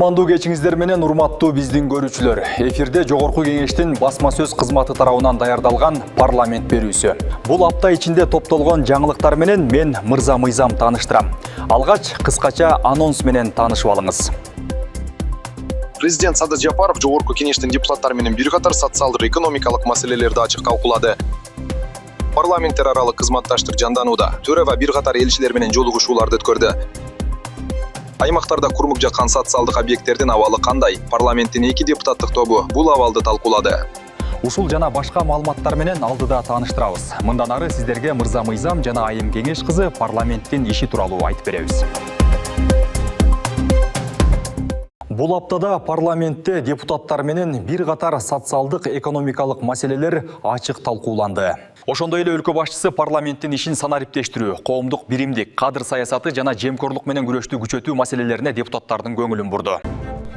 Кутмандуу кечиңиздер менен урматтуу биздин көрүүчүлөр. Эфирде Жогорку Кеңештин басма сөз кызматы тарабынан даярдалган парламент берүүсү. Бул апта ичинде топтолгон жаңылыктар менен мен Мырза Мыйзам тааныштырам. Алгач кыскача анонс менен таанышып алыңыз. Президент Садыр Жапаров Жогорку Кеңештин депутаттары менен бир катар социалдык экономикалык маселелерди ачык талкуулады. Парламенттер аралык кызматташтык жанданууда. Төрага бир катар элчилер менен жолугушууларды өткөрдү. Аймактарда курмук жаткан социалдык объекттердин абалы кандай? Парламенттин 2 депутаттык тобу бул абалды талкуулады. Ушул жана башка маалыматтар менен алдыда тааныштырабыз. Мындан ары сиздерге Мырза Мыйзам жана Айым Кеңеш кызы парламенттин иши тууралуу айтып беребиз. Бул аптада парламентте депутаттар менен бир катар социалдык экономикалык маселелер ачык талкууланды. Ошондой эле өлкө башчысы парламенттин ишин санариптештирүү, коомдук биримдик, кадр саясаты жана жемкорлук менен күрөштү күчөтүү маселелерине депутаттардын көңүлүн бурду.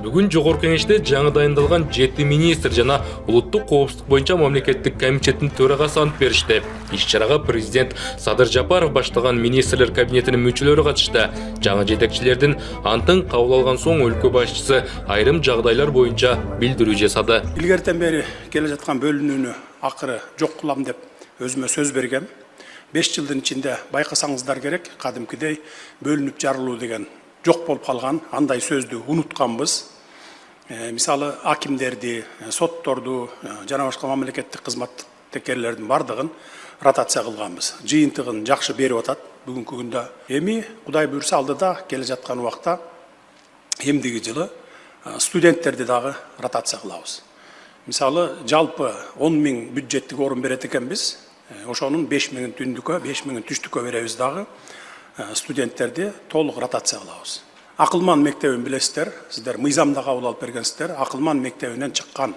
Бүгүн Жогорку Кеңеште жаңы дайындалган 7 министр жана улуттук коопсуздук боюнча мамлекеттик комитеттин төрагасы ант беришти. Иш-чарага президент Садыр Жапаров баштаган министрлер кабинетинин мүчөлөрү катышты. Жаңы жетекчилердин антын кабыл алган соң өлкө башчысы айрым жагдайлар боюнча билдирүү жасады. Илгертен бери келе жаткан бөлүнүүнү акыры жок кылам деп өзүмө сөз бергем. 5 жылдын ичинде байкасаңыздар керек, кадимкидей бөлүнүп жарылуу деген жок болуп калган, андай сөздү унутканбыз. Мисалы акимдерди, сотторду жана башка мамлекеттик кызматкерлердин бардыгын ротация кылганбыз. Жыйынтыгын жакшы берип атат бүгүнкү күндө. Эми Кудай буйрса алдыда келе жаткан убакта эмдиги жылы студенттерди дагы ротация кылабыз. Мисалы жалпы 10 000 бюджеттик орун берет экенбиз. Ошонун 5 000 түндүккө, 5 000 түштүккө беребиз дагы. Студенттерди толук ротация кылабыз. Акылман мектебин билесиздер, сиздер Мыйзамда кабыл алып бергенсиздер. Акылман мектебинен чыккан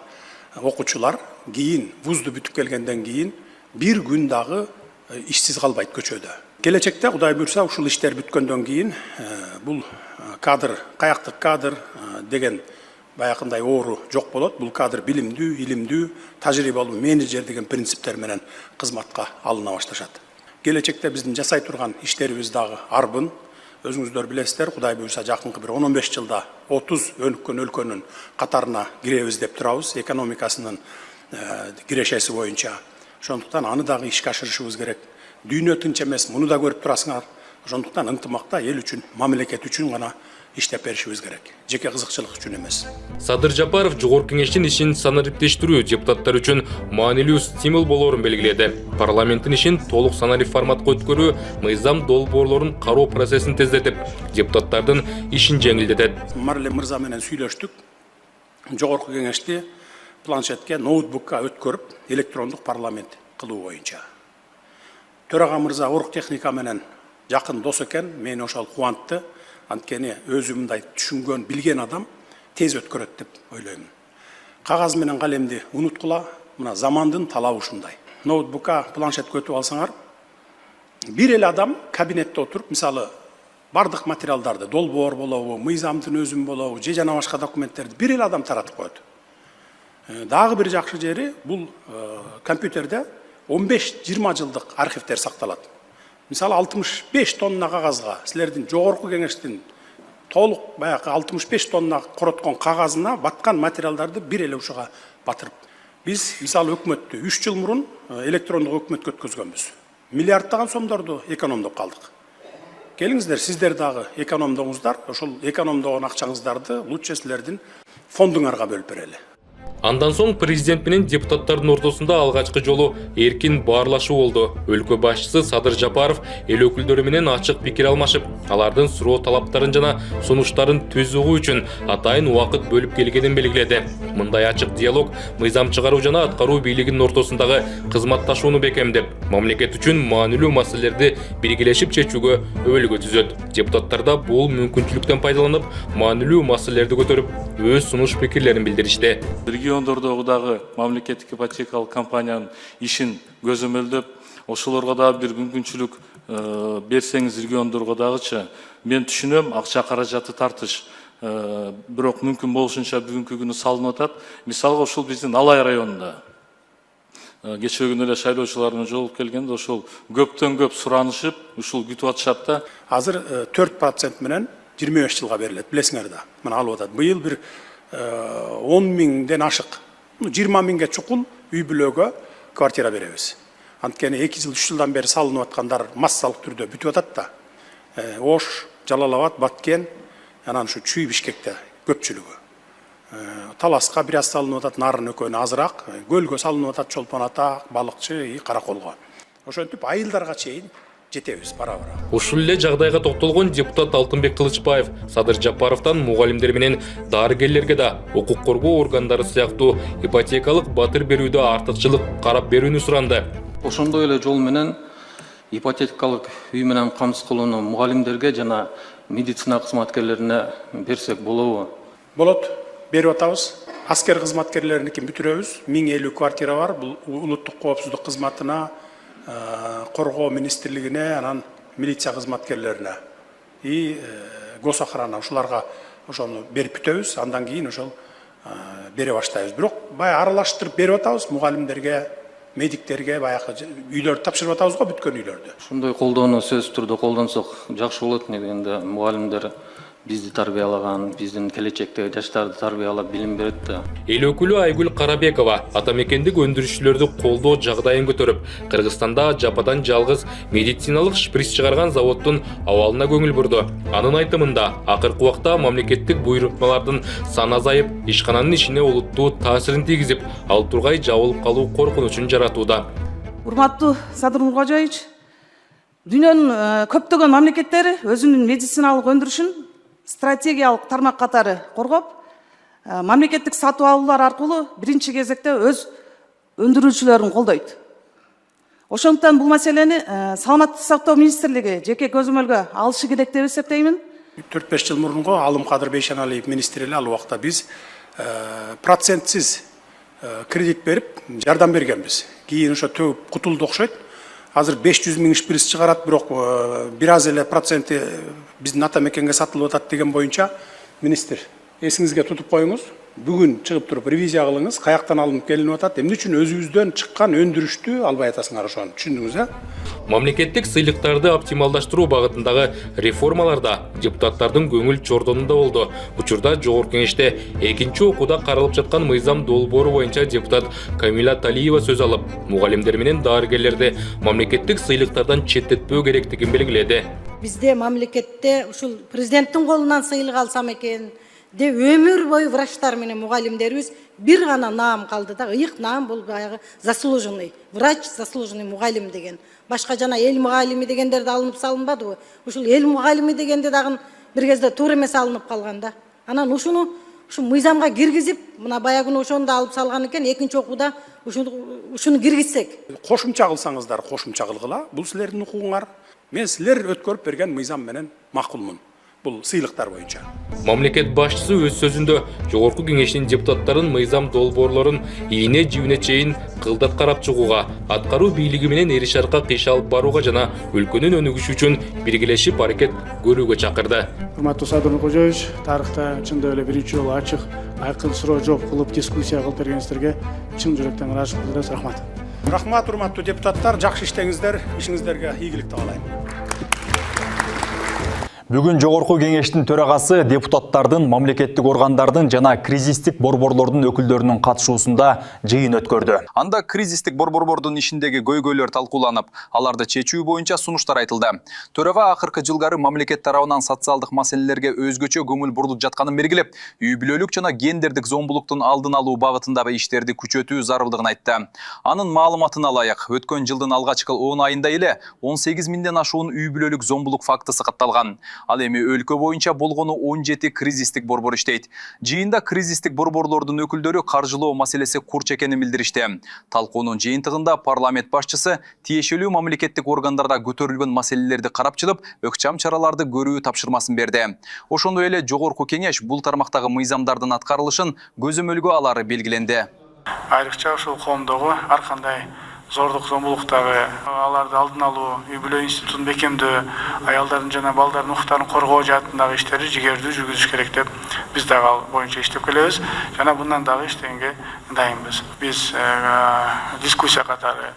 окуучулар кийин вузду бүтүп келгенден кийин бир күн дагы ишсиз калбайт көчөдө. Келечекте Кудай буйрса ушул иштер бүткөндөн кийин бул кадр, каяктык кадр деген баякындай оору жок болот. Бул кадр билимдүү, илимдүү, тажрыйбалуу менеджер деген принциптер менен кызматка алына башташат. Келечекте биздин жасай турган иштерибиз дагы арбын. Өзүңүздөр билесиздер, Кудай буйрса жакынкы бир 10-15 жылда 30 өнүккөн өлкөнүн катарына киребиз деп турабыз, экономикасынын кирешеси боюнча. Ошондуктан аны дагы ишке ашырышыбыз керек. Дүйнө тынч эмес, муну да көрүп турасыңар. Ошондуктан ынтымакта эл үчүн, мамлекет үчүн гана иштеп беришибиз керек. Жеке кызыкчылык үчүн эмес. Садыр Жапаров Жогорку Кеңештин ишин санариптештирүү депутаттар үчүн маанилүү стимул болоорун белгиледи. Парламенттин ишин толук санарип форматка өткөрүү мыйзам долбоорлорун кароо процессин тездетип, депутаттардын ишин жеңилдетет. Марле Мырза менен сүйлөштүк. Жогорку Кеңешти планшетке, ноутбукка өткөрүп, электрондук парламент кылуу боюнча. Төрага Мырза орг техника менен жакын дос экен, мени ошол кубантты. Анткени өзү мындай түшүнгөн, билген адам тез өткөрөт деп ойлойм. Кагаз менен калемди унуткула, мына замандын талабы ушундай. Ноутбукка, планшетке өтүп алсаңар, бир эле адам кабинетте отуруп, мисалы бардык материалдарды, долбоор болобу, мыйзамдын өзүн болобу, же жана башка документтерди бир эле адам таратып коет. Дагы бир жакшы жери, бул компьютерде 15-20 жылдык архивдер сакталат. Мисалы 65 тонна кагазга, силердин Жогорку Кеңештин толук баягы 65 тонна короткон кагазына баткан материалдарды бир эле ушуга батырып. Биз мисалы өкмөттү 3 жыл мурун электрондук өкмөткө өткөзгөнбүз. Миллиарддаган сомдорду экономдоп калдык. Келиңиздер, сиздер дагы экономдоңуздар, ошол экономдогон акчаңыздарды лучше силердин фондуңарга бөлүп берели. Андан соң президент менен депутаттардын ортосунда алгачкы жолу эркин баарлашуу болду. Өлкө башчысы Садыр Жапаров эл өкүлдөрү менен ачык пикир алмашып, алардын суроо талаптарын жана сунуштарын төз угуу үчүн атайын убакыт бөлүп келгенин белгиледи. Мындай ачык диалог мыйзам чыгаруу жана аткаруу бийлигинин ортосундагы кызматташууну бекемдеп, мамлекет үчүн маанилүү маселелерди биргелешип чечүүгө өбөлгө түзөт. Депутаттарда бул мүмкүнчүлүктөн пайдаланып, маанилүү маселелерди көтөрүп, өз сунуш пикирлерин билдиришти. Региондордогу дагы мамлекеттик ипотекалык компаниянын ишин көзөмөлдөп, ошолорго дагы бир мүмкүнчүлүк берсеңиз региондорго дагычы. Мен түшүнөм, акча каражаты тартыш. Бирок мүмкүн болушунча бүгүнкү күнү салынып атат. Мисалга ушул биздин Алай районунда кечээ күнү эле шайлоочулардын жолугуп келгенде ошол көптөн көп суранышып, ушул күтүп атышат да. Азыр 4% менен 25 жылға беріледі, білесіңер да. Мына алып атады. Быйыл бір 10 миңден ашық, 20 миңге чукул үй бүлөгө квартира беребиз. Анткени 2 жыл, 3 жылдан бери салынып аткандар массалык түрдө бүтүп атат да. Ош, Жалал-Абад, Баткен, анан ушу Чүй, Бишкекте көпчүлүгү. Таласка бир аз салынып атат, Нарын экөөнө азыраак, Көлгө салынып атат, Чолпон Ата, Балыкчы, Караколго. Ошентип айылдарга чейин жетебиз бара-бара. Ушул эле жагдайга токтолгон депутат Алтынбек Кылычбаев Садыр Жапаровдон мугалимдер менен дарыгерлерге да укук коргоо органдары сыяктуу ипотекалык батыр берүүдө артыкчылык карап берүүнү суранды. Ошондой эле жол менен ипотекалык үй менен камсыз кылууну мугалимдерге жана медицина кызматкерлерине берсек болобу? Болот, берип атабыз. Аскер кызматкерлериники бүтүрөбүз. 1050 квартира бар. Бул улуттук коопсуздук кызматына, коргоо министрлигине, анан милиция кызматкерлерине и госохрана ушуларга ошону берип бүтөбүз. Андан кийин ошол бере баштайбыз. Бирок бая аралаштырып берип атабыз мугалимдерге, медиктерге баягы үйлөрдү тапшырып атабыз го, бүткөн үйлөрдү. Ушундай колдоону сөзсүз түрдө колдонсок жакшы болот. Негенде мугалимдер бизди тарбиялаган, биздин келечектеги жаштарды тарбиялап билим берет да. Эл өкүлү Айгүл Карабекова атамекендик өндүрүшчүлөрдү колдоо жагдайын көтөрүп, Кыргызстанда жападан жалгыз медициналык шприц чыгарган заводдун абалына көңүл бурду. Анын айтымында, акыркы убакта мамлекеттик буйрутмалардын саны азайып, ишкананын ишине олуттуу таасирин тийгизип, ал тургай жабылып калуу коркунучун жаратууда. Урматтуу Садыр Нуркожоевич, дүйнөнүн көптөгөн мамлекеттери өзүнүн медициналык өндүрүшүн стратегиялык тармак катары коргоп, мамлекеттик сатып алуулар аркылуу биринчи кезекте өз өндүрүүчүлөрүн колдойт. Ошондуктан бул маселени Саламаттык сактоо министрлиги жеке көзөмөлгө алышы керек деп эсептеймин. 4-5 жыл мурунку Алымкадыр Бейшеналиев министр эле ал убакта биз процентсиз кредит берип жардам бергенбиз. Кийин ошо төгүп кутулду окшойт. Азыр 500 миң шприц чыгарат, бирок бир аз эле проценти биздин атамекенге сатылып атат деген боюнча министр эсиңизге тутуп коюңуз. Бүгүн чыгып туруп ревизия кылыңыз, каяктан алынып келинип атат, эмне үчүн өзүбүздөн чыккан өндүрүштү албай атасыңар ошону түшүндүңүз, Мамлекеттик сыйлыктарды оптималдаштыруу багытындагы реформаларда депутаттардын көңүл чордонунда болду. Учурда Жогорку Кеңеште экинчи окууда каралып жаткан мыйзам долбоору боюнча депутат Камила Талиева сөз алып, мугалимдер менен дарыгерлерди мамлекеттик сыйлыктардан четтетпөө керектигин белгиледи. Бизде мамлекетте ушул президенттин колунан сыйлык алсам экен деп өмүр бою врачтар менен мугалимдерибиз бир гана наам калды да, ыйык наам бул баягы заслуженный врач, заслуженный мугалим деген. Башка жана эл мугалими дегендерди алынып салынбадыбы? Ушул эл мугалими дегенде дагы бир кезде туура эмес алынып калган да. Анан ушуну мыйзамга киргизип, мына баягыны ошону да алып салган экен, экинчи окууда ушуну киргизсек. Кошумча кылсаңыздар, кошумча кылгыла. Бул силердин укугуңар. Мен силер өткөрүп берген мыйзам менен макулмун. Бул сыйлыктар боюнча. Мамлекет башчысы өз сөзүндө Жогорку Кеңештин депутаттарын мыйзам долбоорлорун ийне жибине чейин кылдат карап чыгууга, аткаруу бийлиги менен эри шаркка кыйша алып барууга жана өлкөнүн өнүгүшү үчүн биргелешип аракет көрүүгө чакырды. Урматтуу Садыр Нуркожоевич, тарыхта чындап эле биринчи жолу ачык, айкын суроо жооп кылып дискуссия кылып бергениңиздерге чын жүрөктөн ыраазычылык билдиребиз. Рахмат. Рахмат, урматтуу депутаттар, жакшы иштеңиздер, ишиңиздерге ийгилик каалайм. Бүгін Жогорку Кеңештин төрагасы депутаттардын, мамлекеттик органдардын жана кризистик борборлордун өкүлдөрүнүн катышуусунда жыйын өткөрдү. Анда кризистик борборлордун ишиндеги көйгөйлөр талкууланып, аларды чечүү боюнча сунуштар айтылды. Төрага акыркы жылдары мамлекет тарабынан социалдык маселелерге өзгөчө көңүл бурулуп жатканын белгилеп, үй бүлөлүк жана гендердик зомбулуктун алдын алуу багытындагы иштерди күчөтүү зарылдыгын айтты. Анын маалыматына ылайык, өткөн жылдын алгачкы 10 айында эле 18 миңден ашуун үй бүлөлүк зомбулук фактысы катталган. Ал эми өлкө боюнча болгону 17 кризистик борбор иштейт. Жыйында кризистик борборлордун өкүлдөрү каржылоо маселеси курч экенин билдиришти. Талкуунун жыйынтыгында парламент башчысы тиешелүү мамлекеттик органдарда көтөрүлгөн маселелерди карап чыгып, өкчам чараларды көрүү тапшырмасын берди. Ошондой эле Жогорку Кеңеш бул тармактагы мыйзамдардын аткарылышын көзөмөлгө алары белгиленди. Айрыкча ушул коомдогу ар кандай зордук зомбулуктагы аларды алдын алуу, үй бүлө институтун бекемдөө, аялдардын жана балдардын укуктарын коргоо жаатындагы иштерди жигердүү жүргүзүш керек деп биз дагы ал боюнча иштеп келебиз жана bundan дагы иштегенге дайынбыз. Биз дискуссия катары,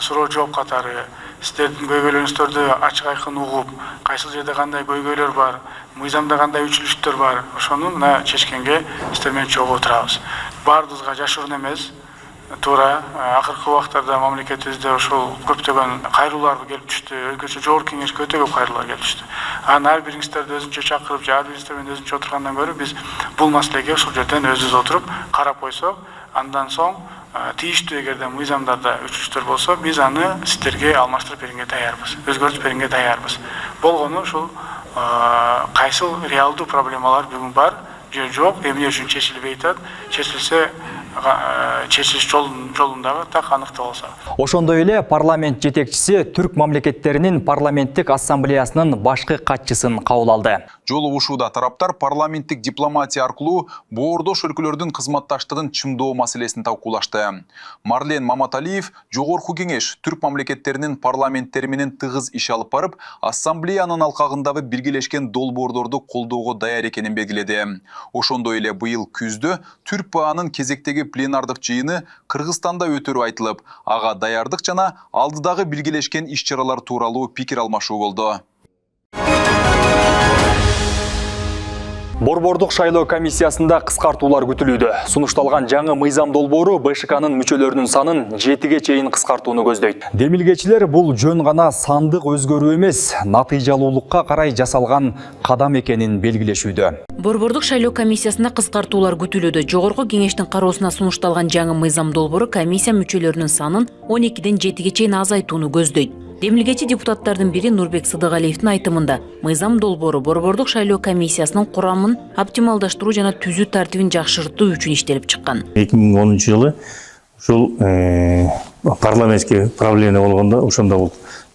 суроо жооп катары сиздердин көйгөйлөрүңүздөрдү ачык айкын угуп, кайсыл жерде кандай көйгөйлөр бар, мыйзамда кандай үчүлүштөр бар, ошону мына чечкенге сиздер менен чогуу отурабыз. Баарыбызга жашыруун эмес, туура акыркы убактарда мамлекетибизде ошол көптөгөн кайрылуулар келип түштү. Өлкөчө жогорку кеңешке өтө көп кайрылуулар келип түштү. Анан ар бириңиздерди өзүнчө чакырып, ар бириңиздер менен өзүнчө отургандан көрө биз бул маселеге ушул жерден өзүбүз отуруп карап койсок, андан соң тийиштүү эгерде мыйзамдарда үчүлүштөр болсо, биз аны сиздерге алмаштырып бергенге даярбыз, өзгөртүп бергенге даярбыз. Болгону ушул кайсыл реалдуу проблемалар бүгүн бар же жок, эмне үчүн чечилбей атат, чечилсе чечилиш жолундагы так аныктоо болсо. Ошондой эле парламент жетекчиси түрк мамлекеттеринин парламенттик ассамблеясынын башкы катчысын кабыл алды. Жолугушууда тараптар парламенттик дипломатия аркылуу боордош өлкөлөрдүн кызматташтыгын чымдоо маселесин талкуулашты. Марлен Маматалиев Жогорку кеңеш түрк мамлекеттеринин парламенттери менен тыгыз иш алып барып, ассамблеянын алкагындагы биргелешкен долбоорлорду колдоого даяр экенин белгиледи. Ошондой эле быйыл күздө Түрк БАнын кезектеги пленардык жыйыны Кыргызстанда өтөрү айтылып, ага даярдык жана алдыдагы биргелешкен иш-чаралар тууралуу пикир алмашуу болду. Борбордук шайлоо комиссиясында кыскартуулар күтүлүүдө. Сунушталган жаңы мыйзам долбоору БШКнын мүчөлөрүнүн санын 7ге чейин кыскартууну көздөйт. Демилгечилер бул жөн гана сандык өзгөрүү эмес, натыйжалуулукка карай жасалган кадам экенин белгилешүүдө. Борбордук шайлоо комиссиясында кыскартуулар күтүлүүдө. Жогорку кеңештин кароосуна сунушталган жаңы мыйзам долбоору комиссия мүчөлөрүнүн санын 12ден 7ге чейин азайтууну көздөйт. Демилгечи депутаттардын бири Нурбек Сыдыгалиевдин айтымында, мыйзам долбоору Борбордук шайлоо комиссиясынын курамын оптималдаштыруу жана түзүү тартибин жакшыртуу үчүн иштелип чыккан. 2010 жылы ушул парламентский правление болгондо, ошондо бул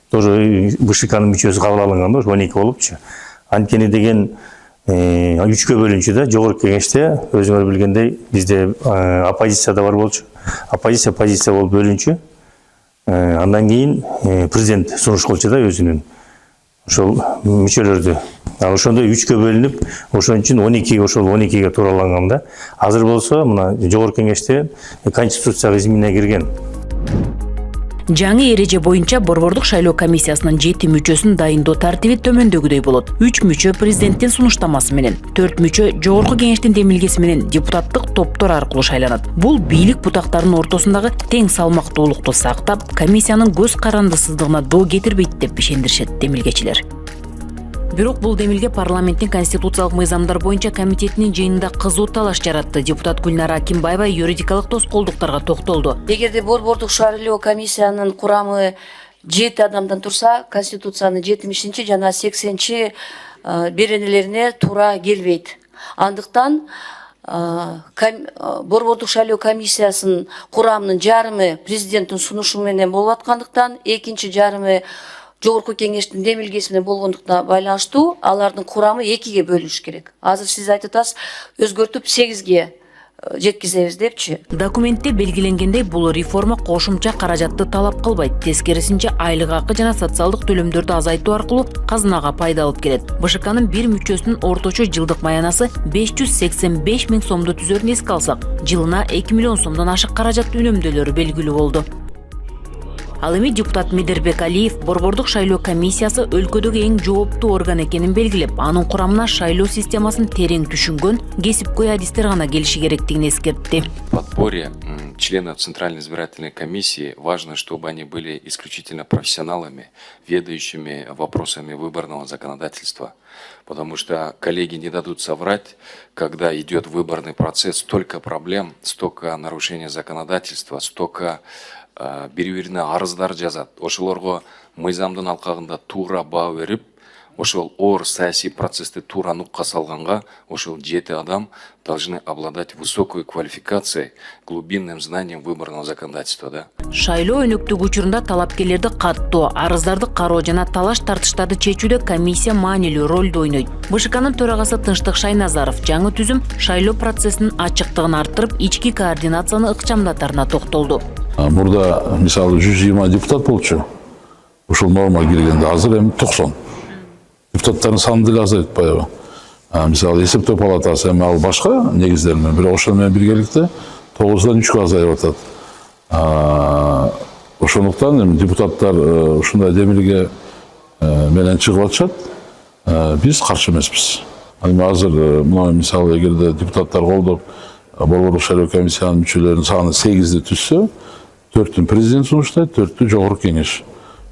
тоже БШКнын мүчөсү кабыл алынганда 12 болупчу. Анткени деген 3кө бөлүнчү да, жогорку кеңеште өзүңөр билгендей бизде оппозиция да бар болчу. Оппозиция позиция болуп бөлүнчү. Андан кийин президент сунуш кылчу да өзүнүн ошол мүчөлөрдү. Ошондо 3кө бөлүнүп, ошон үчүн 12ге туураланган да. Азыр болсо мына жогорку кеңеште конституцияга изменение кирген. Жаңы эреже боюнча Борбордук шайлоо комиссиясынын 7 мүчөсүн дайындоо тартиби төмөндөгүдөй болот. 3 мүчө президенттин сунуштамасы менен, 4 мүчө жогорку кеңештин демилгеси менен депутаттык топтор аркылуу шайланат. Бул бийлик бутактарынын ортосундагы тең салмактуулукту сактап, комиссиянын көз карандысыздыгына доо кетирбейт деп ишендиришет демилгечилер. Бирок бул демилге парламенттин конституциялык мыйзамдар боюнча комитетинин жыйынында кызуу талаш жаратты. Депутат Гүлнара Акимбаева юридикалык тоскоолдуктарга токтолду. Эгерде Борбордук шайлоо комиссиянын курамы 7 адамдан турса, конституциянын 70 жана 80 беренелерине туура келбейт. Андыктан Борбордук шайлоо комиссиясынын курамынын жарымы президенттин сунушу менен болуп аткандыктан, экинчи жарымы жогорку кеңештин демилгеси менен болгондуктан байланыштуу алардын курамы 2ге бөлүнүш керек. Азыр сиз айтып атасыз, өзгөртүп 8ге жеткизебиз депчи. Документте белгиленгендей бул реформа кошумча каражатты талап кылбайт. Тескерисинче айлык акы жана социалдык төлөмдөрдү азайтуу аркылуу казынага пайда алып келет. БШКнын бир мүчөсүнүн орточо жылдык маянасы 585 000 сомду түзөрүн эске алсак, жылына 2 миллион сомдон ашык каражат үнөмдөлөрү белгилүү болду. Ал эми депутат Медербек Алиев Борбордук шайлоо комиссиясы өлкөдөгү эң жооптуу орган экенин белгилеп, анын курамына шайлоо системасын терең түшүнгөн, кесипкөй адистер гана келиши керектигин эскертти. В подборе членов Центральной избирательной комиссии важно, чтобы они были исключительно профессионалами, ведающими вопросами выборного законодательства. Потому что коллеги не дадут соврать, когда идет выборный процесс, столько проблем, столько нарушений законодательства, столько бири-бирине арыздар жазат. Ошолорго мыйзамдын алкагында туура баа берип, ошол оор саясий процессти туура нукка салганга, ошол 7 адам должны обладать высокой квалификацией, глубинным знанием выборного законодательства, да. Шайлоо өнөктүк учурунда талапкерлерди каттоо, арыздарды кароо жана талаш тартыштарды чечүүдө комиссия маанилүү ролду ойнойт. БШКнын төрагасы Тынчтык Шайназаров жаңы түзүм шайлоо процессинин ачыктыгын арттырып, ички координацияны ыкчамдатарына токтолду. Burada misal 120 депутат болчу. Ушул норма киргенде азыр эми 90. Депутаттардын саны деле азайып баягы. Мисалы эсептөө палатасы эми ал башка негиздер менен, бирок ошол менен биргеликте 9дан 3кө азайып атат. Ошондуктан эми депутаттар ушундай демилге менен чыгып атышат. Биз каршы эмеспиз. Эми азыр мына мисалы эгерде депутаттар колдоп Борборлук шайлоо комиссиянын мүчөлөрүнүн саны 8 түзсө, 4-ün президент сунуштайт, 4-ü жогорку кеңеш.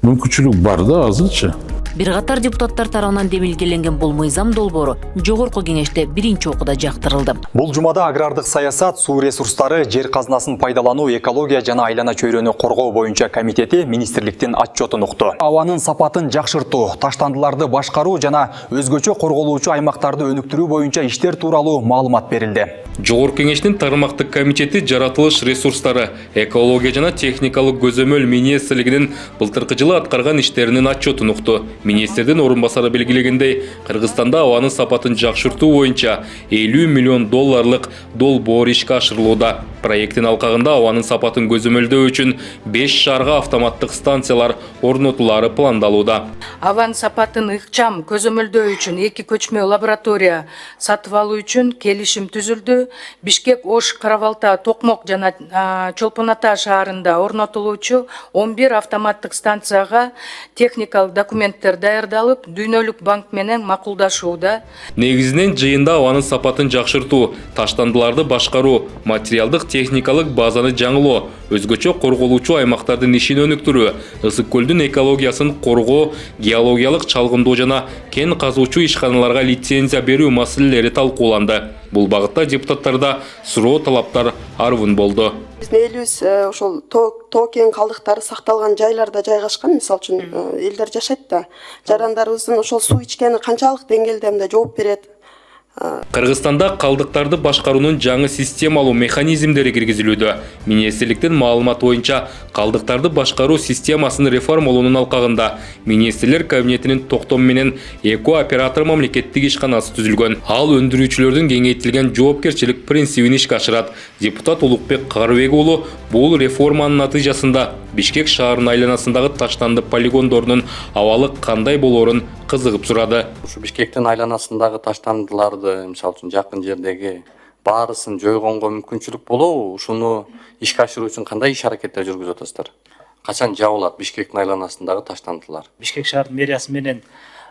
Мүмкүнчүлүк бар да азырчы. Бир катар депутаттар тарабынан демилгеленген бул мыйзам долбоору жогорку кеңеште биринчи окууда жактырылды. Бул жумада агрардык саясат, суу ресурстары, жер казынасын пайдалануу, экология жана айлана чөйрөнү коргоо боюнча комитети министрликтин отчетун укту. Абанын сапатын жакшыртуу, таштандыларды башкаруу жана өзгөчө корголуучу аймактарды өнүктүрүү боюнча иштер тууралуу маалымат берилди. Жогорку кеңештин тармактык комитети жаратылыш ресурстары, экология жана техникалык көзөмөл министрлигинин былтыркы жылы аткарган иштеринин отчетун укту. Министрдин орун басары белгилегендей, Кыргызстанда абанын сапатын жакшыртуу боюнча 50 миллион долларлык долбоор ишке ашырылууда. Проекттин алкагында абанын сапатын көзөмөлдөө үчүн 5 шаарга автоматтык станциялар орнотулары пландалууда. Абан сапатын ыкчам көзөмөлдөө үчүн 2 көчмө лаборатория сатып алуу үчүн келишим түзүлдү. Бишкек, Ош, Карабалта, Токмок жана Чолпон Ата шаарында орнотулуучу 11 автоматтык станцияга техникалык документтер даярдалып, Дүйнөлүк банк менен макулдашууда. Негизинен жыйында абанын сапатын жакшыртуу, таштандыларды башкаруу, материалдык техникалык базаны жаңылоо, өзгөчө корголуучу аймактардын ишин өнүктүрүү, ысык көлдүн экологиясын коргоо, геологиялык чалгындоо жана кен казуучу ишканаларга лицензия берүү маселелери талкууланды. Бул багытта депутаттарда суроо талаптар арвын болду. Биздин элибиз ошол тоо кен калдыктары сакталган жайларда жайгашкан, мисалы үчүн элдер жашайт да. Жарандарыбыздын ошол суу ичкени канчалык деңгээлде жооп берет. Кыргызстанда калдыктарды башкаруунун жаңы системалуу механизмдери киргизилүүдө. Министрликтин маалыматы боюнча, калдыктарды башкаруу системасын реформалоонун алкагында министрлер кабинетинин токтому менен эко оператор мамлекеттик ишканасы түзүлгөн. Ал өндүрүүчүлөрдүн кеңейтилген жоопкерчилик принцибин ишке ашырат. Депутат Улукбек Карыбек уулу бул реформанын натыйжасында Бишкек шаарынын айланасындагы таштанды полигондорунун абалы кандай болоорун кызыгып сурады. Ушу Бишкектин айланасындагы таштандыларды, мисалы үчүн жакын жердеги баарысын жойгонго мүмкүнчүлүк болобу? Ушуну ишке ашыруу үчүн кандай иш аракеттер жүргүзүп атасыздар? Качан жабылат Бишкектин айланасындагы таштандылар? Бишкек шаарынын мэриясы менен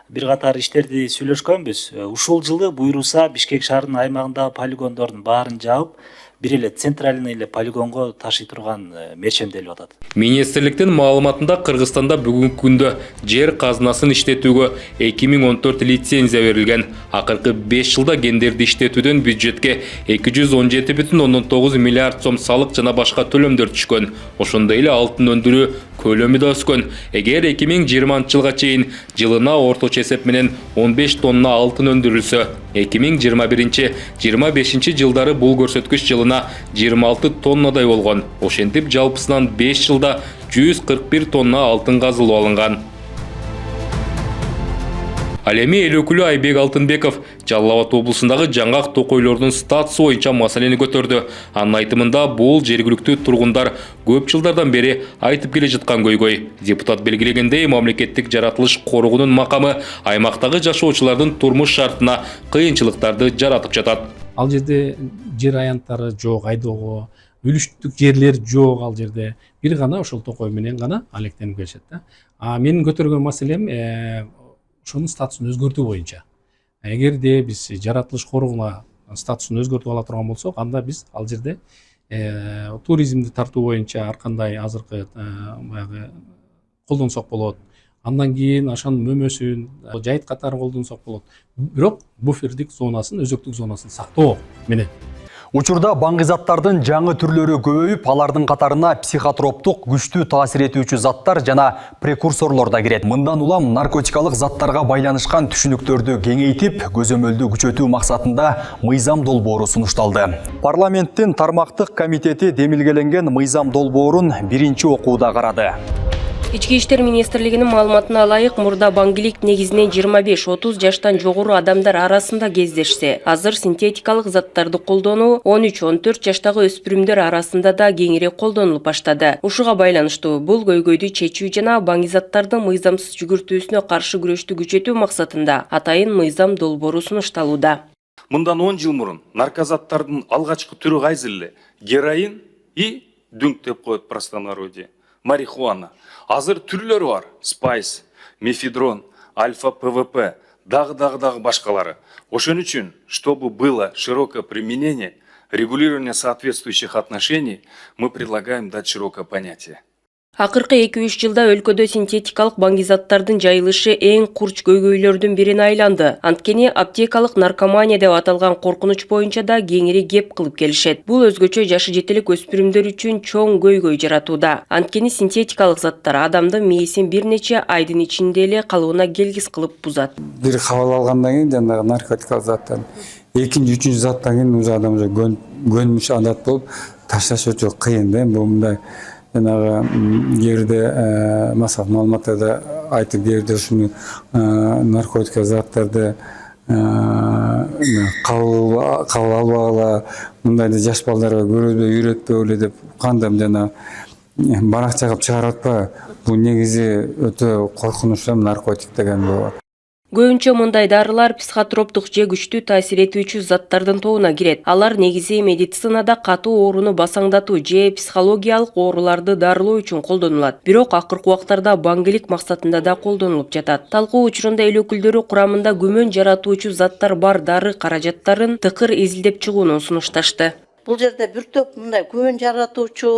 бир катар иштерди сүйлөшкөнбүз. Ушул жылы буйруса Бишкек шаарынын аймагындагы полигондордун баарын жаап, бир эле центральный эле полигонго ташый турган мерчемделип атат. Министрликтин маалыматында Кыргызстанда бүгүнкү күндө жер казынасын иштетүүгө 2014 лицензия берилген. Акыркы 5 жылда кендерди иштетүүдөн бюджетке 217,9 миллиард сом салык жана башка төлөмдөр түшкөн. Ошондой эле алтын өндүрүү көлөмү да өскөн. Эгер 2020 жылга чейин жылына орточо эсеп менен 15 тонна алтын өндүрүлсө, 2021-25 жылдары бул көрсөткүч жылына 26 тоннадай болгон. Ошентип жалпысынан 5 жылда 141 тонна алтын казылып алынган. Ал эми эл өкүлү Айбек Алтынбеков Жалал Абад облусундагы жаңгак токойлордун статусу боюнча маселени көтөрдү. Анын айтымында бул жергиликтүү тургундар көп жылдардан бери айтып келе жаткан көйгөй. Депутат белгилегендей, мамлекеттик жаратылыш коргоонун макамы аймактагы жашоочулардын турмуш шартына кыйынчылыктарды жаратып жатат. Ал жерде жер аянттары жок, айдоого үлүштүк жерлер жок ал жерде. Бир гана ошол токой менен гана алектенип келишет да. Менин көтөргөн маселем ошонун статусун өзгөртүү боюнча. Эгерде биз жаратылыш коргоону статусун өзгөртүп ала турган болсок, анда биз ал жерде туризмди тартуу боюнча ар кандай азыркы баягы колдонсок болот. Андан кийин ошонун мөмөсүн жайыт катары колдонсок болот. Бирок буфердик зонасын, өзөктүк зонасын сактоо менен. Учурда баңгызаттардын жаңы түрлөрү көбөйүп, алардын катарына психотроптук, күчтүү таасир этүүчү заттар жана прекурсорлор да кирет. Мындан улам наркотикалык заттарга байланышкан түшүнүктөрдү кеңейтип, көзөмөлдү күчөтүү максатында мыйзам долбоору сунушталды. Парламенттин тармактык комитети демилгеленген мыйзам долбоорун биринчи окууда карады. Ички иштер министрлигинин маалыматына ылайык, мурда баңгилик негизинен 25-30 жаштан жогору адамдар арасында кездешсе, азыр синтетикалык заттарды колдонуу 13-14 жаштагы өспүрүмдөр арасында да кеңирээк колдонулуп баштады. Ушуга байланыштуу бул көйгөйдү чечүү жана баңгизаттардын мыйзамсыз жүгүртүүсүнө каршы күрөштү күчөтүү максатында атайын мыйзам долбоору сунушталууда. Мындан 10 жыл мурун наркозаттардын алгачкы түрү кайсы эле? Героин и дүңк деп коет простонародье. марихуана. Азыр түрлері бар. Спайс, мефедрон, альфа-ПВП, дағы башкалары. Ошон үчүн, чтобы было широкое применение, регулирование соответствующих отношений, мы предлагаем дать широкое понятие. Акыркы 2-3 жылда өлкөдө синтетикалык баңгизаттардын жайылышы эң курч көйгөйлөрдүн бирине айланды. Анткени аптекалык наркомания деп аталган коркунуч боюнча да кеңири кеп кылып келишет. Бул өзгөчө жашы жетилик өспүрүмдөр үчүн чоң көйгөй жаратууда. Анткени синтетикалык заттар адамдын мээсин бир нече айдын ичинде эле калууна келгис кылып бузат. Бир кабыл алгандан кийин жанагы наркотикалык заттан, экинчи, үчүнчү заттан кийин уже адам уже көнмүш адат болуп ташташ өтө кыйын да. Бул мындай жанагы жерде массалык маалыматтарда айтып берди ушуну наркотика заттарды кабыл албагыла, мындайды жаш балдарга көрөбөй үйрөтпөгүлө деп кандай жана баракча кылып чыгарып атпа. Бул негизи өтө коркунучтуу наркотик деген бул. Көбүнчө мындай дарылар психотроптук же күчтүү таасир этүүчү заттардын тобуна кирет. Алар негизи медицинада катуу ооруну басаңдатуу же психологиялык ооруларды дарылоо үчүн колдонулат. Бирок акыркы убактарда баңгилик максатында да колдонулуп жатат. Талкуу учурунда эл өкүлдөрү курамында күмөн жаратуучу заттар бар дары каражаттарын тыкыр изилдеп чыгууну сунушташты. Бұл жерде бір топ мындай күмөн жаратуучу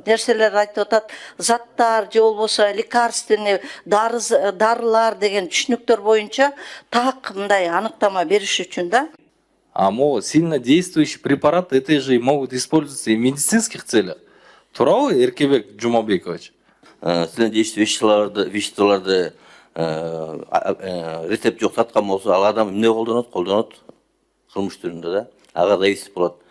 нерселер айтып атат, заттар же болбосо лекарственный дарылар деген түшүнүктөр боюнча так мындай аныктама бериш үчүн да. Сильно действующие препараты, это же могут использоваться и в медицинских целях. Тура, Эркебек Джумабекович? Сильно действующие веществоларды рецепт жок саткан болсо, ал адам эмне колдонот кылмыш түрүндө да. Ага зависит болот.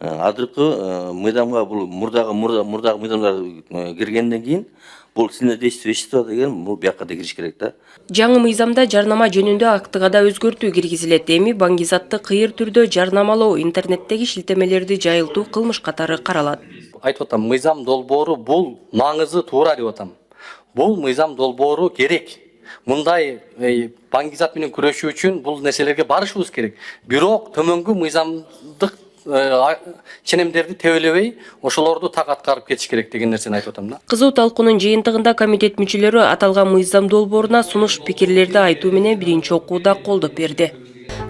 Азыркы мыйзамга бул мурдагы мыйзамдар киргенден кийин бул сильно действующие вещества деген бул бияка да кириш керек да. Жаңы мыйзамда жарнама жөнүндө актыга да өзгөртүү киргизилет. Эми баңгизатты кыйыр түрдө жарнамалоо, интернеттеги шилтемелерди жайылтуу кылмыш катары каралат. Айтып атам, мыйзам долбоору бул маңызы туура деп атам. Бул мыйзам долбоору керек. Мындай баңгизат менен күрөшүү үчүн бул нерселерге барышыбыз керек. Бирок төмөнгү мыйзамдык ченемдерди тебелебей, ошолорду так аткарып кетиш керек деген нерсени айтып атам да. Кызуу талкуунун жыйынтыгында комитет мүчөлөрү аталган мыйзам долбооруна сунуш пикирлерди айтуу менен биринчи окууда колдоп берди.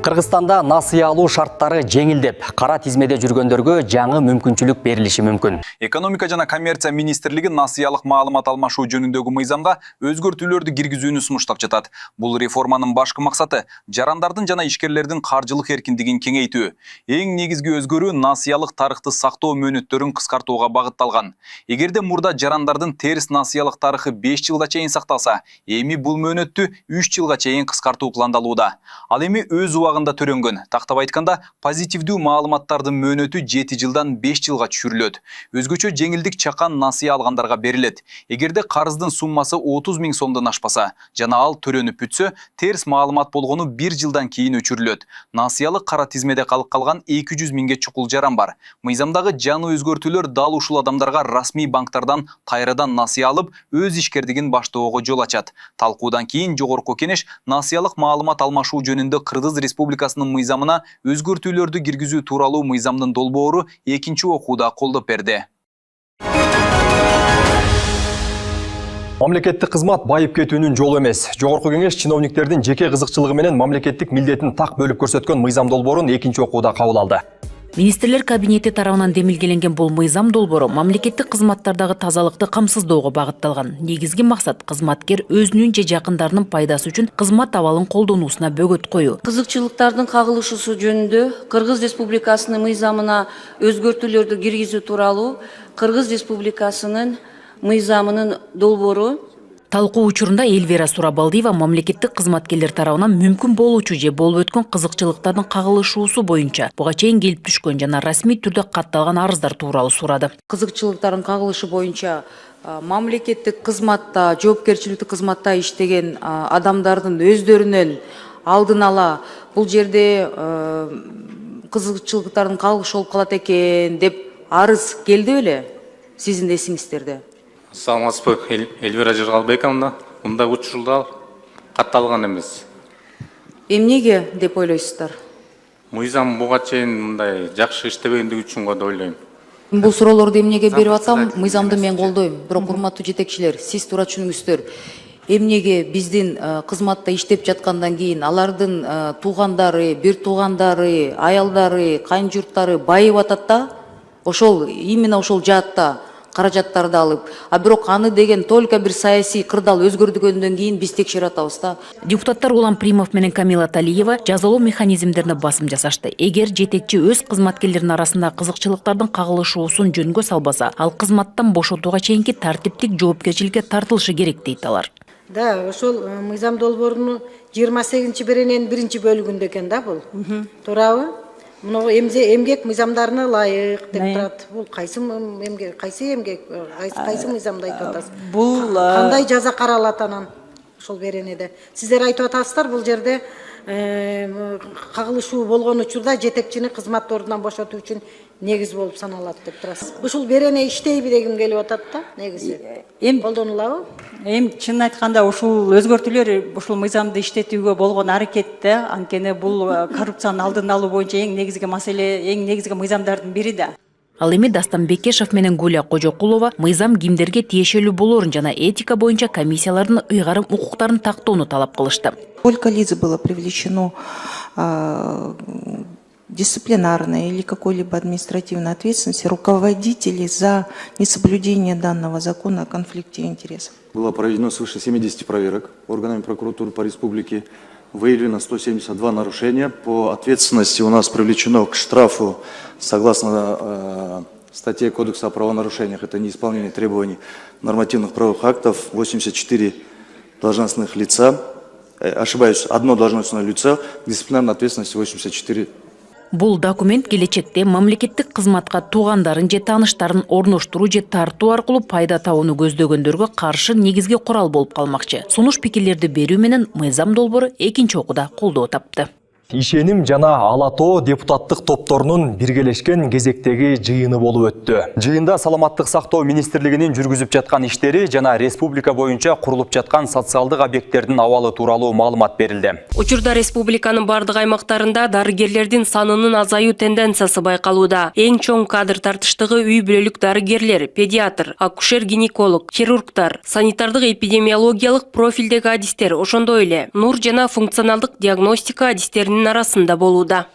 Кыргызстанда насыя алуу шарттары жеңилдеп, кара тизмеде жүргөндөргө жаңы мүмкүнчүлүк берилиши мүмкүн. Экономика жана коммерция министрлиги насыялык маалымат алмашуу жөнүндөгү мыйзамга өзгөртүүлөрдү киргизүүнү сунуштап жатат. Бул реформанын башкы максаты жарандардын жана ишкерлердин каржылык эркиндигин кеңейтүү. Эң негизги өзгөрүү насыялык тарыхты сактоо мөөнөттөрүн кыскартууга багытталган. Эгерде мурда жарандардын терс насыялык тарыхы 5 жылга чейин сакталса, эми бул мөөнөттү 3 жылга чейин кыскартуу пландалууда. Ал эми өз убагында төрөнгөн. Тактап айтканда, позитивдүү маалыматтардын мөөнөтү 7 жылдан 5 жылга түшүрүлөт. Өзгөчө жеңилдик чакан насыя алгандарга берилет. Эгерде карыздын суммасы 30 000 сомдон ашпаса, жана ал төлөнүп бүтсө, терс маалымат болгону 1 жылдан кийин өчүрүлөт. Насыялык кара тизмеде калып калган 200 000 чукул жаран бар. Мыйзамдагы жаңы өзгөртүүлөр дал ушул адамдарга расмий банктардан тайрадан насыя алып, өз ишкердигин баштоого жол ачат. Талкуудан кийин жогорку кеңеш насыялык маалымат алмашуу жөнүндө Кыргыз Республикасынын мыйзамына өзгөртүүлөрдү киргизүү тууралуу мыйзамдын долбоору экинчи окууда колдоп берди. Мамлекеттик кызмат байып кетүүнүн жолу эмес. Жогорку кеңеш чиновниктердин жеке кызыкчылыгы менен мамлекеттик милдетин так бөлүп көрсөткөн мыйзам долбоорун экинчи окууда кабыл алды. Министрлер кабинети тарабынан демилгеленген бул мыйзам долбоору мамлекеттик кызматтардагы тазалыкты камсыздоого багытталган. Негизги максат кызматкер өзүнүн же жакындарынын пайдасы үчүн кызмат абалын колдонуусуна бөгөт коюу. Кызыкчылыктардын кагылышуусу жөнүндө Кыргыз Республикасынын мыйзамына өзгөртүүлөрдү киргизүү тууралуу Кыргыз Республикасынын мыйзамынын долбоору. Талкуу учурунда Эльвира Сурабалдиева мамлекеттик кызматкерлер тарабынан мүмкүн болуучу же болуп өткөн кызыкчылыктардын кагылышуусу боюнча буга чейин келип түшкөн жана расмий түрдө катталган арыздар тууралуу сурады. Кызыкчылыктардын кагылышы боюнча мамлекеттик кызматта, жоопкерчиликтүү кызматта иштеген адамдардын өздөрүнөн алдын ала бул жерде кызыкчылыктардын кагылышы болуп калат экен деп арыз келди беле сиздин эсиңиздерде? Саламатсызбы, Эльвира Жыргалбековна, мындай учурда катталган эмес. Эмнеге деп ойлойсуздар? Мыйзам буга чейин мындай жакшы иштебегендиги үчүн го деп ойлойм. Бул суроолорду эмнеге берип атам? Мыйзамды мен колдойм. Бирок урматтуу жетекчилер, сиз туура түшүнүңүздөр. Эмнеге биздин кызматта иштеп жаткандан кийин алардын туугандары, бир туугандары, аялдары, кайынжурттары байып атат да, ошол именно ошол жаатта каражаттарды алып, а бирок аны деген только бир саясий кырдаал өзгөрдүгөндөн кийин биз текшерип атабыз да. Депутаттар Улам Примов менен Камила Талиева жазалоо механизмдерине басым жасашты. Эгер жетекчи өз кызматкерлеринин арасында кызыкчылыктардын кагылышуусун жөнгө салбаса, ал кызматтан бошотууга чейинки тартиптик жоопкерчиликке тартылышы керек дейт алар. Да, ошол мыйзам долбоорунун 28-берененин 1-бөлүгүндө экен да бул. Туурабы? Мына эмгек мыйзамдарына ылайык деп турат. Бул кайсы эмгек, кайсы мыйзамды айтып атасыз? Бул кандай жаза каралат анан ошол беренеде? Сиздер айтып атасыздар, бул жерде кагылышуу болгон учурда жетекчини кызмат ордунан бошотуу үчүн негиз болуп саналат деп турасыз. Ушул берене иштейби дегим келип атат да, негизи. Колдонулабы? Чынын айтканда ушул өзгөртүүлөр ушул мыйзамды иштетүүгө болгон аракетте, анткени бул коррупциянын алдын алуу боюнча эң негизги маселе, эң негизги мыйзамдардын бири да. Ал эми Дастан Бекешев менен Гуля Кожокулова мыйзам кимдерге тиешелүү болоорун жана этика боюнча комиссиялардын ыйгарым укуктарын тактоону талап кылышты. Сколько лиц было привлечено дисциплинарной или какой-либо административной ответственности руководителей за несоблюдение данного закона о конфликте интересов? Было проведено свыше 70 проверок органами прокуратуры по республике. Выявлено 172 нарушения. По ответственности у нас привлечено к штрафу, согласно статье Кодекса о правонарушениях, это неисполнение требований нормативных правовых актов, 84 должностных лица, ошибаюсь, одно должностное лицо, дисциплинарной ответственности 84. Бул документ келечекте мамлекеттик кызматка туугандарын же тааныштарын орноштуруу же тартуу аркылуу пайда табууну көздөгөндөргө каршы негизги курал болуп калмакчы. Сунуш пикирлерди берүү менен мыйзам долбоору экинчи окууда колдоо тапты. Ишеним жана Алатоо депутаттык топторунун биргелешкен кезектеги жыйыны болуп өттү. Жыйында саламаттык сактоо министрлигинин жүргүзүп жаткан иштери жана республика боюнча курулуп жаткан социалдык объекттердин абалы тууралуу маалымат берилди. Учурда республиканын бардык аймактарында дарыгерлердин санынын азаюу тенденциясы байкалууда. Эң чоң кадр тартыштыгы үй бүлөлүк дарыгерлер, педиатр, акушер-гинеколог, хирургтар, санитардык эпидемиологиялык профилдеги адистер, ошондой эле нур жана функционалдык диагностика адистеринин арасында болууда.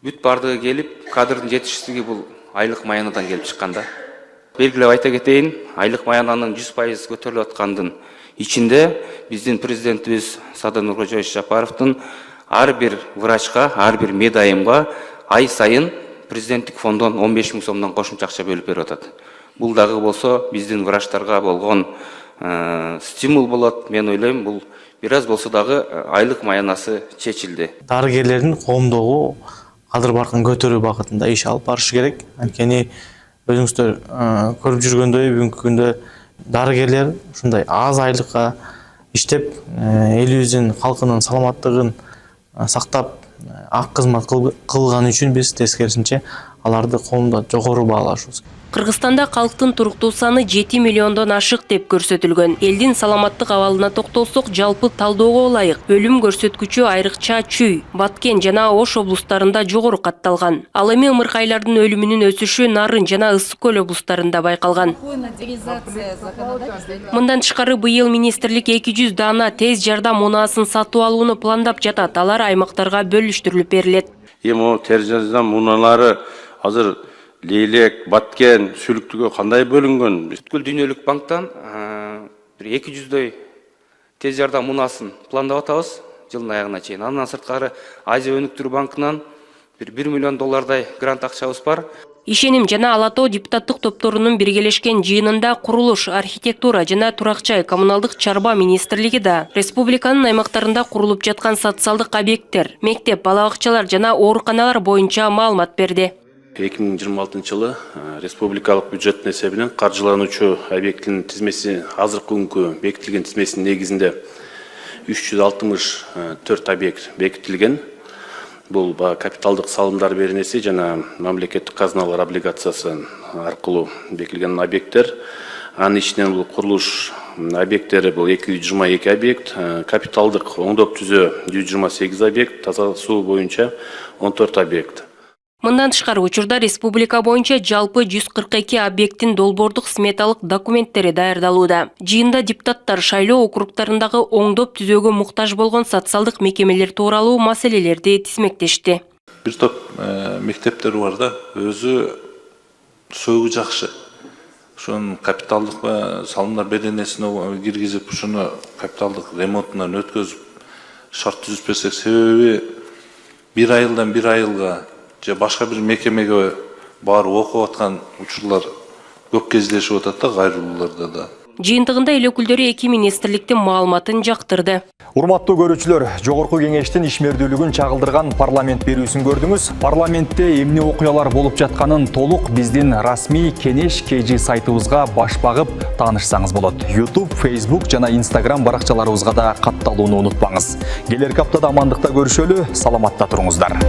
Бүт бардыгы келип, кадрдын жетишсиздиги бул айлык маянадан келип чыкканда. Белгилеп айта кетейин, айлык маянанын 100% көтөрүлүп аткандын ичинде биздин президентибиз Садыр Нуркожоевич Жапаровдун ар бир врачка, ар бир медайымга ай сайын президенттик фондон 15 000 сомдон кошумча акча бөлүп берип атат. Бул дагы болсо биздин врачтарга болгон стимул болот. Мен ойлойм, бул бир аз болсо дагы айлык маянасы чечилди. Дарыгерлердин коомдогу кадыр баркын көтөрүү багытында иш алып барыш керек. Анткени өзүңүздөр көрүп жүргөндөй бүгүнкү күндө дарыгерлер ушундай аз айлыкка иштеп элибиздин калкынын саламаттыгын сактап ак кызмат кылганы үчүн биз тескерисинче аларды коомдо жогору баалашыбыз. Кыргызстанда калктын туруктуу саны 7 миллиондон ашык деп көрсөтүлгөн. Элдин саламаттык абалына токтолсок, жалпы талdoого ылайык өлүм көрсөткүчү айрыкча Чүй, Баткен жана Ош облустарында жогору катталган. Ал эми ымыркайлардын өлүмүнүн өсүшү Нарын жана Ысык көл облустарында байкалган. Мындан тышкары быйыл министрлик 200 дана тез жардам унаасын сатып алууну пландап жатат. Алар аймактарга бөлүштүрүлүп берилет. Эми тез жардам унаалары азыр Лейлек, Баткен, Сүлүктүгө кандай бөлүнгөн? Бүткүл дүйнөлүк банктан бир 200дөй тез жардам унаасын пландап атабыз жылдын аягына чейин. Андан сырткары Азия өнүктүрүү банкынан бир $1 миллион грант акчабыз бар. Ишеним жана Алатоо депутаттык топторунун биргелешкен жыйынында курулуш, архитектура жана турак-жай коммуналдык чарба министрлиги да республиканын аймактарында курулуп жаткан социалдык объекттер, мектеп, бала бакчалар жана ооруканалар боюнча маалымат берди. 2026 жылы республикалык бюджеттин эсебинен каржылануучу объекттин тизмеси азыркы күнгү бекитилген тизмесинин негизинде 364 объект бекитилген. Бул капиталдык салымдар беренеси жана мамлекеттик казыналар облигациясы аркылуу бекитилген объекттер. Анын ичинен бул курулуш объекттери бул 222 объект, капиталдык оңдоп түзөө 128 объект, таза суу боюнча 14 объект. Мындан тышкары учурда республика боюнча жалпы 142 объекттин долбоордук сметалык документтери даярдалууда. Жыйында депутаттар шайлоо округтарындагы оңдоп түзөөгө муктаж болгон социалдык мекемелер тууралуу маселелерди тизмектешти. Бир топ мектептер бар да, өзү сөөгү жакшы. Ошонун капиталдык салымдар беренесине киргизип, ушуну капиталдык ремонтунан өткөзүп шарт түзүп берсек, себеби бир айылдан бир айылга же башка бир мекемеге барып окуп аткан учурлар көп кездешип атат да, кайрылууларда да. Жыйынтыгында эл өкүлдөрү эки министрликтин маалыматын жактырды. Урматтуу көрүүчүлөр, жогорку кеңештин ишмердүүлүгүн чагылдырган парламент берүүсүн көрдүңүз. Парламентте эмне окуялар болуп жатканын толук биздин расмий Кенеш KG сайтыбызга баш багып таанышсаңыз болот. YouTube, Facebook жана Instagram баракчаларыбызга да катталууну унутпаңыз. Келерки аптада амандыкта көрүшөлү, саламатта туруңуздар.